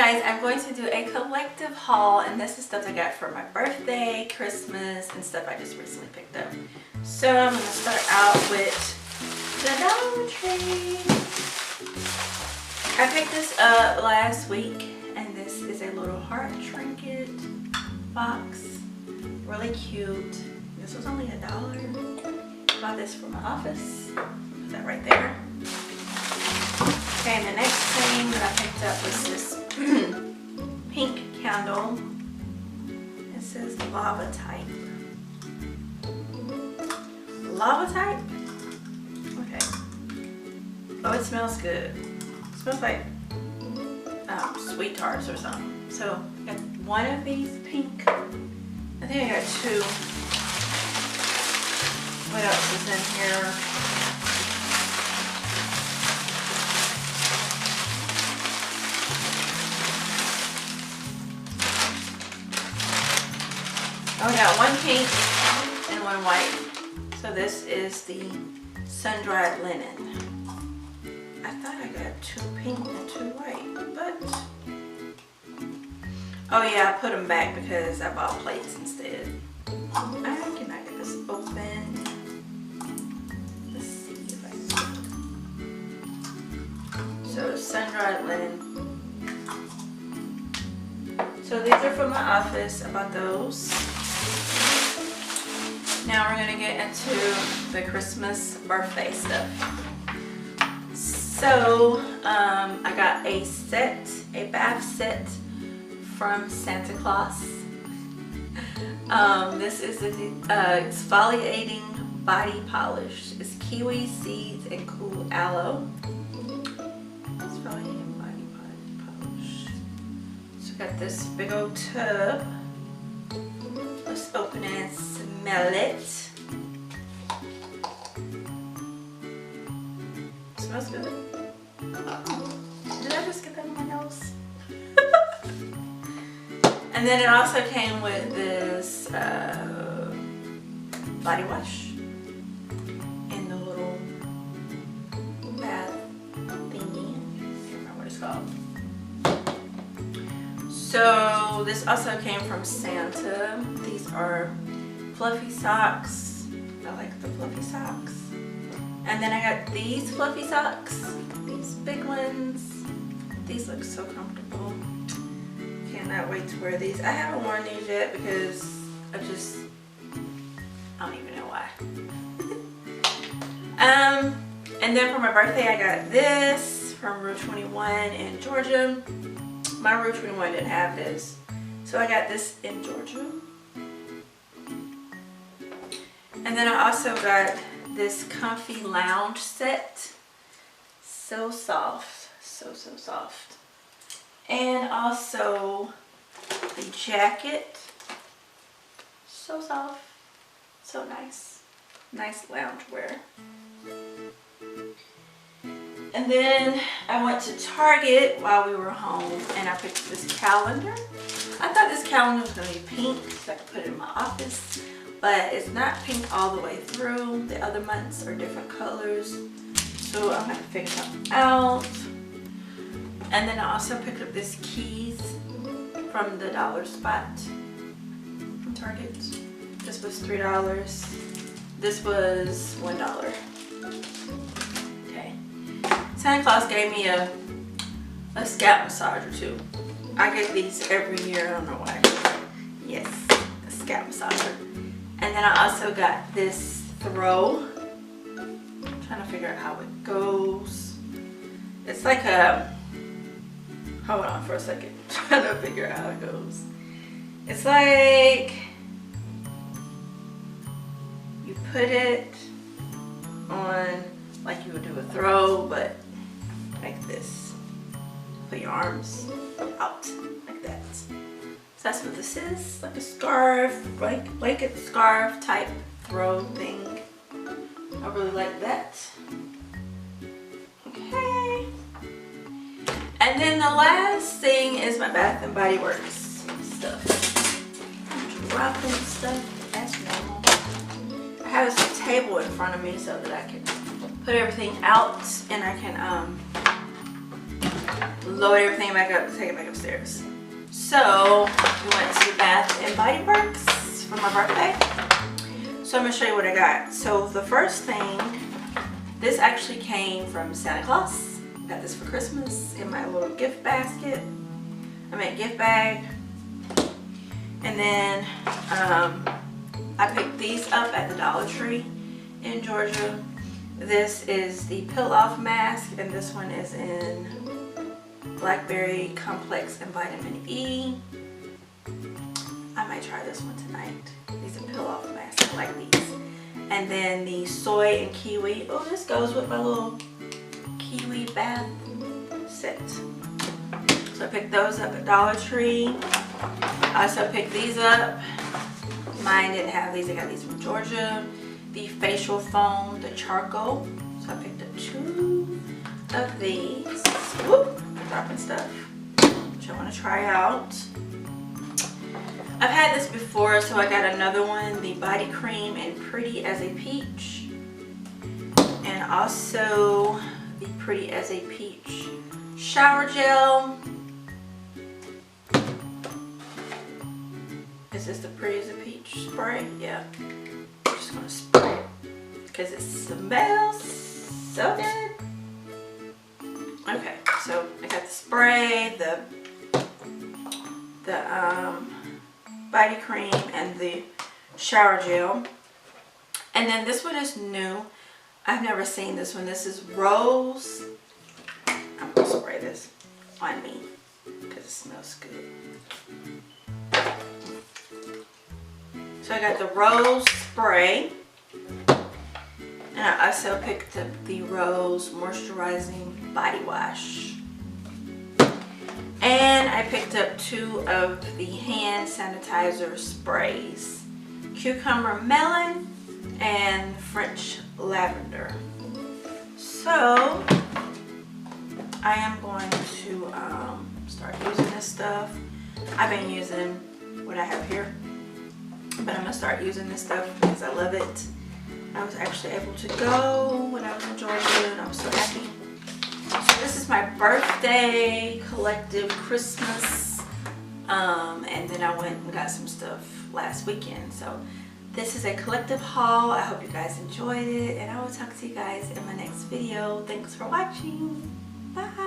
guys, I'm going to do a collective haul, and this is stuff I got for my birthday, Christmas, and stuff I just recently picked up. So I'm going to start out with the Dollar Tree. I picked this up last week, and this is a little heart trinket box. Really cute. This was only $1. Bought this for my office. Put that right there. Okay, and the next thing that I picked up was this pink candle. It says lava type. Lava type? Okay. Oh, it smells good. It smells like sweet tarts or something. So I got one of these pink. I think I got two. What else is in here? Oh, I got one pink and one white. So this is the sun-dried linen. I thought I got two pink and two white, but... Oh yeah, I put them back because I bought plates instead. I cannot get this open. Let's see if I can. So sun-dried linen. So these are from my office. I bought those. Now we're gonna get into the Christmas birthday stuff. So I got a bath set from Santa Claus. This is an exfoliating body polish. It's kiwi seeds and cool aloe. Exfoliating body polish. So I got this big old tub. Let's open it and smell it. Smells good. Did I just get that on my nose? And then it also came with this body wash in the little bath thingy. I can't remember what it's called. So this also came from Santa. These are fluffy socks. I like the fluffy socks. And then I got these fluffy socks. These big ones. These look so comfortable. Cannot wait to wear these. I haven't worn these yet because I don't even know why. And then for my birthday I got this from Route 21 in Georgia. My Route 21 didn't have this, so I got this in Georgia. And then I also got this comfy lounge set. So soft, so soft. And also the jacket. So soft, so nice. Nice lounge wear. And then I went to Target while we were home and I picked this calendar. I thought this calendar was going to be pink so I could put it in my office, but it's not pink all the way through. The other months are different colors, so I'm going to figure something out. And then I also picked up this keys from the dollar spot from Target. This was $3. This was $1. Santa Claus gave me a scalp massager too. I get these every year, I don't know why. Yes, a scalp massager. And then I also got this throw. I'm trying to figure out how it goes. It's like a, hold on for a second. I'm trying to figure out how it goes. It's like, you put it on like you would do a throw, but like this. Put your arms out like that. So that's what this is, like a scarf, blanket scarf type throw thing. I really like that. Okay. And then the last thing is my Bath and Body Works stuff. Dropping stuff as normal. I have this table in front of me so that I can put everything out and I can load everything back up and take it back upstairs. So we went to Bath and Body Works for my birthday. So I'm gonna show you what I got. So the first thing, this actually came from Santa Claus. Got this for Christmas in my little gift basket. I meant gift bag. And then I picked these up at the Dollar Tree in Georgia. This is the Peel Off Mask, and this one is in Blackberry Complex and Vitamin E. I might try this one tonight. These are Peel Off Masks. I like these. And then the Soy and Kiwi. Oh, this goes with my little Kiwi bath set. So I picked those up at Dollar Tree. I also picked these up. Mine didn't have these. I got these from Georgia. The facial foam, the charcoal. So I picked up 2 of these. Whoop, I'm dropping stuff, which I want to try out. I've had this before, so I got another one, the body cream in Pretty as a Peach. And also the Pretty as a Peach shower gel. Is this the Pretty as a Peach spray? Yeah. I'm just gonna spray it because it smells so good. Okay, so I got the spray, the body cream, and the shower gel. And then this one is new. I've never seen this one. This is Rose. I'm gonna spray this on me because it smells good. So I got the Rose spray, and I also picked up the Rose Moisturizing Body Wash. And I picked up 2 of the hand sanitizer sprays, Cucumber Melon and French Lavender. So I am going to start using this stuff. I've been using what I have here, but I'm gonna start using this stuff because I love it. I was actually able to go when I was in Georgia, and I was so happy. So this is my birthday collective Christmas, and then I went and got some stuff last weekend. So this is a collective haul. I hope you guys enjoyed it, and I will talk to you guys in my next video. Thanks for watching. Bye.